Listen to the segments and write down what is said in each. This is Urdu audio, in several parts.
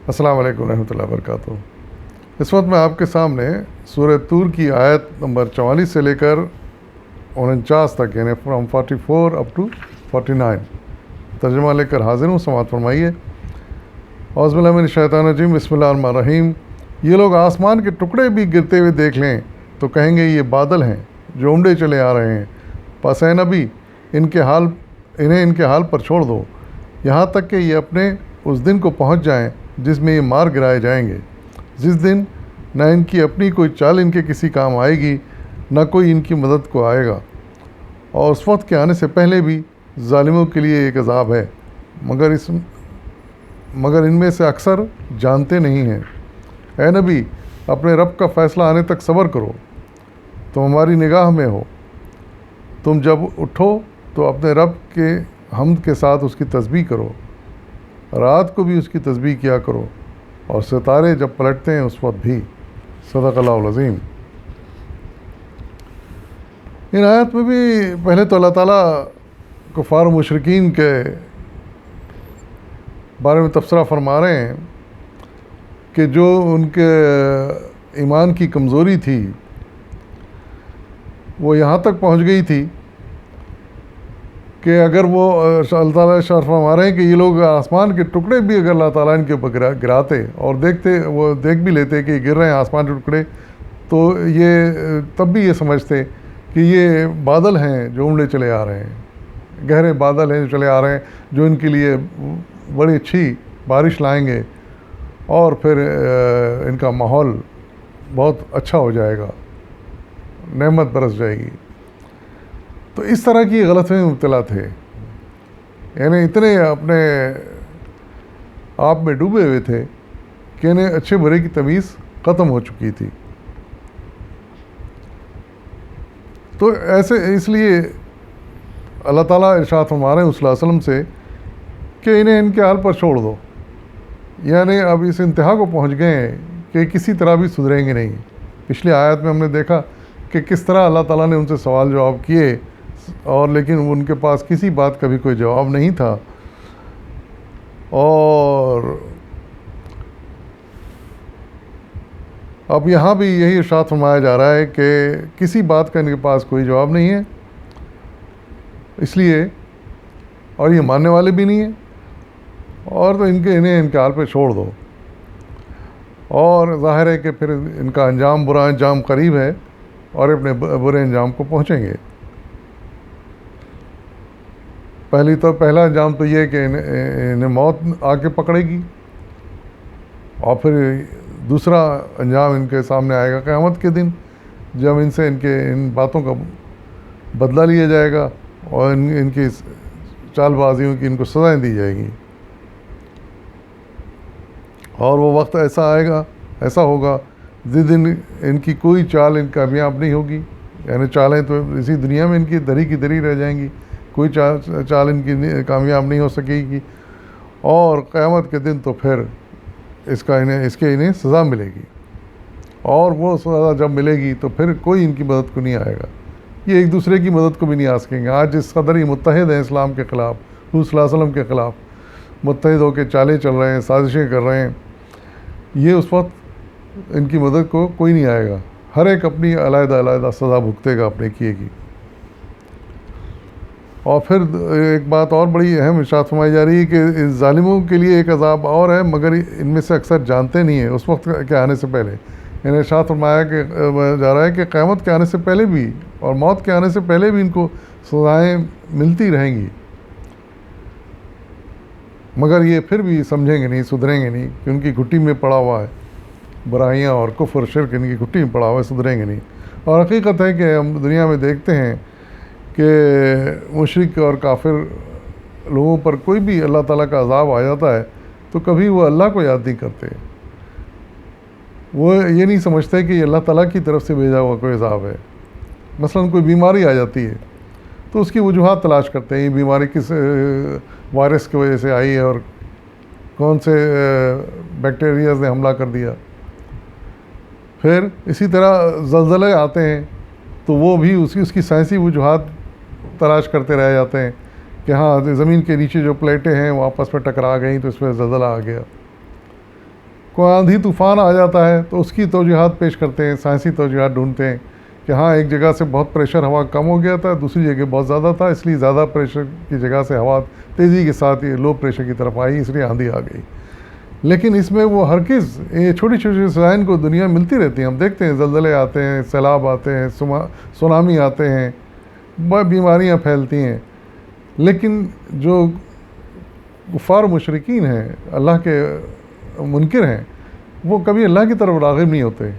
السلام علیکم ورحمۃ اللہ وبرکاتہ۔ اس وقت میں آپ کے سامنے سورہ طور کی آیت نمبر 44 سے لے کر 49 تک، یعنی فرام 44 اپ ٹو 49 ترجمہ لے کر حاضر ہوں، سماعت فرمائیے۔ اعوذ باللہ من الشیطان الرجیم، بسم اللہ الرحمن الرحیم۔ یہ لوگ آسمان کے ٹکڑے بھی گرتے ہوئے دیکھ لیں تو کہیں گے یہ بادل ہیں جو عمڈے چلے آ رہے ہیں، پس اے نبی انہیں ان کے حال پر چھوڑ دو، یہاں تک کہ یہ اپنے اس دن کو پہنچ جائیں جس میں یہ مار گرائے جائیں گے، جس دن نہ ان کی اپنی کوئی چال ان کے کسی کام آئے گی، نہ کوئی ان کی مدد کو آئے گا، اور اس وقت کے آنے سے پہلے بھی ظالموں کے لیے ایک عذاب ہے، مگر ان میں سے اکثر جانتے نہیں ہیں۔ اے نبی، اپنے رب کا فیصلہ آنے تک صبر کرو، تم ہماری نگاہ میں ہو۔ تم جب اٹھو تو اپنے رب کے حمد کے ساتھ اس کی تسبیح کرو، رات کو بھی اس کی تسبیح کیا کرو، اور ستارے جب پلٹتے ہیں اس وقت بھی۔ صدق اللہ العظیم۔ ان آیت میں بھی پہلے تو اللہ تعالیٰ کفار و مشرکین کے بارے میں تبصرہ فرما رہے ہیں کہ جو ان کے ایمان کی کمزوری تھی وہ یہاں تک پہنچ گئی تھی کہ اگر وہ اللہ تعالیٰ اشارہ فرما رہے ہیں کہ یہ لوگ آسمان کے ٹکڑے بھی اگر اللہ تعالیٰ ان کے اوپر گراتے اور وہ دیکھ بھی لیتے کہ گر رہے ہیں آسمان کے ٹکڑے، تو یہ تب بھی یہ سمجھتے کہ یہ بادل ہیں جو عمڈے چلے آ رہے ہیں، گہرے بادل ہیں جو چلے آ رہے ہیں، جو ان کے لیے بڑی اچھی بارش لائیں گے اور پھر ان کا ماحول بہت اچھا ہو جائے گا، نعمت برس جائے گی۔ تو اس طرح کی غلط فہمی مبتلا تھے، یعنی اتنے اپنے آپ میں ڈوبے ہوئے تھے کہ انہیں اچھے برے کی تمیز ختم ہو چکی تھی۔ تو اس لیے اللہ تعالیٰ ارشاد فرما رہے ہیں صلی اللہ علیہ وسلم سے کہ انہیں ان کے حال پر چھوڑ دو، یعنی اب اس انتہا کو پہنچ گئے ہیں کہ کسی طرح بھی سدھریں گے نہیں۔ پچھلی آیت میں ہم نے دیکھا کہ کس طرح اللہ تعالیٰ نے ان سے سوال جواب کیے، اور لیکن ان کے پاس کسی بات کا بھی کوئی جواب نہیں تھا، اور اب یہاں بھی یہی ارشاد فرمایا جا رہا ہے کہ کسی بات کا ان کے پاس کوئی جواب نہیں ہے، اس لیے اور یہ ماننے والے بھی نہیں ہیں، اور تو انہیں ان کے حال پہ چھوڑ دو، اور ظاہر ہے کہ پھر ان کا انجام، برا انجام قریب ہے، اور اپنے برے انجام کو پہنچیں گے۔ پہلا انجام تو یہ کہ انہیں موت آ کے پکڑے گی، اور پھر دوسرا انجام ان کے سامنے آئے گا قیامت کے دن، جب ان سے ان باتوں کا بدلہ لیا جائے گا اور ان کی چال بازیوں کی ان کو سزائیں دی جائے گی۔ اور وہ وقت ایسا ہوگا جس دن ان کی کوئی چال ان کامیاب نہیں ہوگی، یعنی چالیں تو اسی دنیا میں ان کی دری کی دری رہ جائیں گی، کوئی چال ان کی کامیاب نہیں ہو سکے گی، اور قیامت کے دن تو پھر اس کے انہیں سزا ملے گی، اور وہ سزا جب ملے گی تو پھر کوئی ان کی مدد کو نہیں آئے گا، یہ ایک دوسرے کی مدد کو بھی نہیں آ سکیں گے۔ آج جس قدر ہی متحد ہیں اسلام کے خلاف، حضور صلی اللہ علیہ وسلم کے خلاف متحد ہو کے چالیں چل رہے ہیں، سازشیں کر رہے ہیں، یہ اس وقت ان کی مدد کو کوئی نہیں آئے گا، ہر ایک اپنی علیحدہ سزا بھگتے گا اپنے کیے کی۔ اور پھر ایک بات اور بڑی اہم ارشاد فرمائی جا رہی ہے کہ اس ظالموں کے لیے ایک عذاب اور ہے، مگر ان میں سے اکثر جانتے نہیں ہیں۔ اس وقت کے آنے سے پہلے انہیں ارشاد فرمایا کہ جا رہا ہے کہ قیامت کے آنے سے پہلے بھی اور موت کے آنے سے پہلے بھی ان کو سزائیں ملتی رہیں گی، مگر یہ پھر بھی سمجھیں گے نہیں، سدھریں گے نہیں، کہ ان کی گھٹی میں پڑا ہوا ہے برائیاں اور کفر و شرک، ان کی گھٹی میں پڑا ہوا ہے، سدھریں گے نہیں۔ اور حقیقت ہے کہ ہم دنیا میں دیکھتے ہیں کہ مشرک اور کافر لوگوں پر کوئی بھی اللہ تعالیٰ کا عذاب آ جاتا ہے تو کبھی وہ اللہ کو یاد نہیں کرتے، وہ یہ نہیں سمجھتے کہ یہ اللہ تعالیٰ کی طرف سے بھیجا ہوا کوئی عذاب ہے۔ مثلا کوئی بیماری آ جاتی ہے تو اس کی وجوہات تلاش کرتے ہیں، یہ بیماری کس وائرس کی وجہ سے آئی ہے اور کون سے بیکٹیریاز نے حملہ کر دیا۔ پھر اسی طرح زلزلے آتے ہیں تو وہ بھی اس کی سائنسی وجوہات تلاش کرتے رہ جاتے ہیں کہ ہاں زمین کے نیچے جو پلیٹیں ہیں وہ آپس میں ٹکرا گئیں تو اس میں زلزلہ آ گیا۔ کوئی آندھی طوفان آ جاتا ہے تو اس کی توجیحات پیش کرتے ہیں، سائنسی توجیحات ڈھونڈتے ہیں کہ ہاں ایک جگہ سے بہت پریشر ہوا کم ہو گیا تھا، دوسری جگہ بہت زیادہ تھا، اس لیے زیادہ پریشر کی جگہ سے ہوا تیزی کے ساتھ یہ لو پریشر کی طرف آئی، اس لیے آندھی آ گئی۔ لیکن اس میں وہ ہرگز یہ چھوٹی چھوٹی سائن کو دنیا ملتی رہتی ہیں، ہم دیکھتے ہیں زلزلے آتے ہیں، سیلاب آتے ہیں، سونامی آتے ہیں، بیماریاں پھیلتی ہیں، لیکن جو کفار مشرکین ہیں، اللہ کے منکر ہیں، وہ کبھی اللہ کی طرف راغب نہیں ہوتے،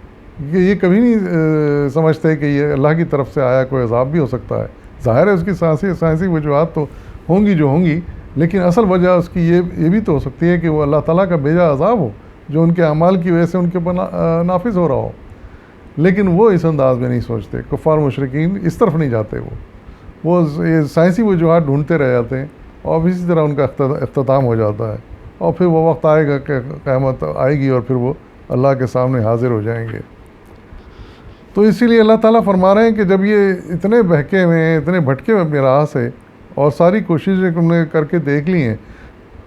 کہ یہ کبھی نہیں سمجھتے کہ یہ اللہ کی طرف سے آیا کوئی عذاب بھی ہو سکتا ہے۔ ظاہر ہے اس کی سائنسی وجوہات تو ہوں گی جو ہوں گی، لیکن اصل وجہ اس کی یہ بھی تو ہو سکتی ہے کہ وہ اللہ تعالیٰ کا بھیجا عذاب ہو جو ان کے اعمال کی وجہ سے ان کے اوپر نافذ ہو رہا ہو، لیکن وہ اس انداز میں نہیں سوچتے۔ کفار مشرکین اس طرف نہیں جاتے، وہ یہ سائنسی وجوہات ڈھونڈتے رہ جاتے ہیں، اور اسی طرح ان کا اختتام ہو جاتا ہے، اور پھر وہ وقت آئے گا کہ قیامت آئے گی اور پھر وہ اللہ کے سامنے حاضر ہو جائیں گے۔ تو اسی لیے اللہ تعالیٰ فرما رہے ہیں کہ جب یہ اتنے بہکے ہوئے ہیں، اتنے بھٹکے ہوئے اپنی راہ سے، اور ساری کوششیں تم نے کر کے دیکھ لی ہیں،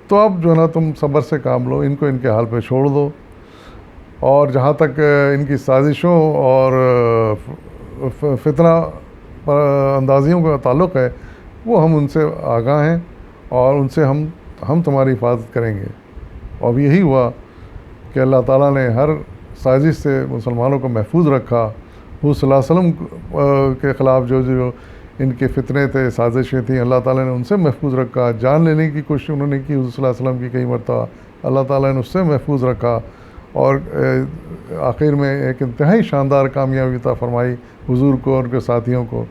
تو اب جو ہے نا تم صبر سے کام لو، ان کو ان کے حال پہ چھوڑ دو، اور جہاں تک ان کی سازشوں اور فتنہ اندازیوں کا تعلق ہے، وہ ہم ان سے آگاہ ہیں، اور ان سے ہم تمہاری حفاظت کریں گے۔ اور یہی ہوا کہ اللہ تعالیٰ نے ہر سازش سے مسلمانوں کو محفوظ رکھا۔ حضور صلی اللہ علیہ وسلم کے خلاف جو ان کے فتنے تھے، سازشیں تھیں، اللہ تعالیٰ نے ان سے محفوظ رکھا۔ جان لینے کی کوشش انہوں نے کی حضور صلی اللہ علیہ وسلم کی کئی مرتبہ، اللہ تعالیٰ نے اس سے محفوظ رکھا، اور آخر میں ایک انتہائی شاندار کامیابی عطا فرمائی حضور کو اور ان کے ساتھیوں کو،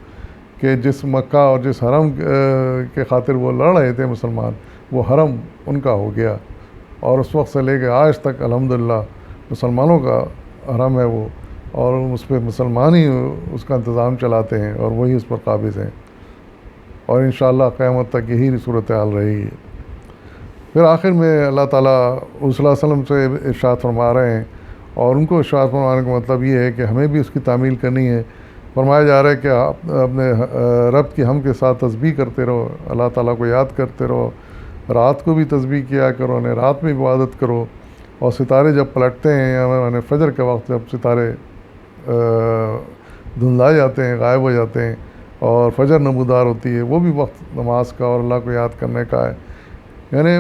کہ جس مکہ اور جس حرم کے خاطر وہ لڑ رہے تھے مسلمان، وہ حرم ان کا ہو گیا، اور اس وقت سے لے کے آج تک الحمدللہ مسلمانوں کا حرم ہے وہ، اور اس پہ مسلمان ہی اس کا انتظام چلاتے ہیں، اور وہی اس پر قابض ہیں، اور انشاءاللہ قیامت تک یہی صورتحال رہے گی۔ پھر آخر میں اللہ تعالیٰ صلی اللہ علیہ وسلم سے ارشاد فرما رہے ہیں، اور ان کو ارشاد فرمانے کا مطلب یہ ہے کہ ہمیں بھی اس کی تعمیل کرنی ہے۔ فرمایا جا رہا ہے کہ آپ اپنے رب کی ہم کے ساتھ تسبیح کرتے رہو، اللہ تعالیٰ کو یاد کرتے رہو، رات کو بھی تسبیح کیا کرو، رات میں عبادت کرو، اور ستارے جب پلٹتے ہیں، یا فجر کے وقت جب ستارے دھندلا جاتے ہیں، غائب ہو جاتے ہیں، اور فجر نمودار ہوتی ہے، وہ بھی وقت نماز کا اور اللہ کو یاد کرنے کا ہے۔ یعنی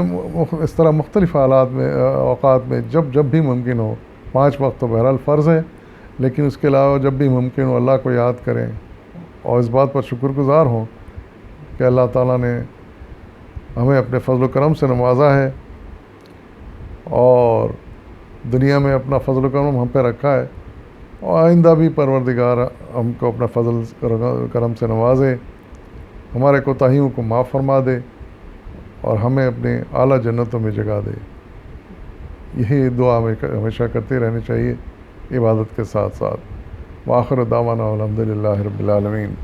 اس طرح مختلف حالات میں، اوقات میں جب بھی ممکن ہو، 5 وقت تو بہرحال فرض ہے، لیکن اس کے علاوہ جب بھی ممکن ہو اللہ کو یاد کریں، اور اس بات پر شکر گزار ہوں کہ اللہ تعالیٰ نے ہمیں اپنے فضل و کرم سے نوازا ہے، اور دنیا میں اپنا فضل و کرم ہم پہ رکھا ہے، اور آئندہ بھی پروردگار ہم کو اپنا فضل کرم سے نوازے، ہمارے کوتاہیوں کو معاف فرما دے، اور ہمیں اپنے اعلیٰ جنتوں میں جگہ دے۔ یہی دعا ہمیں ہمیشہ کرتے رہنی چاہیے عبادت کے ساتھ ساتھ۔ وآخر دعوانا الحمدللہ رب العالمین۔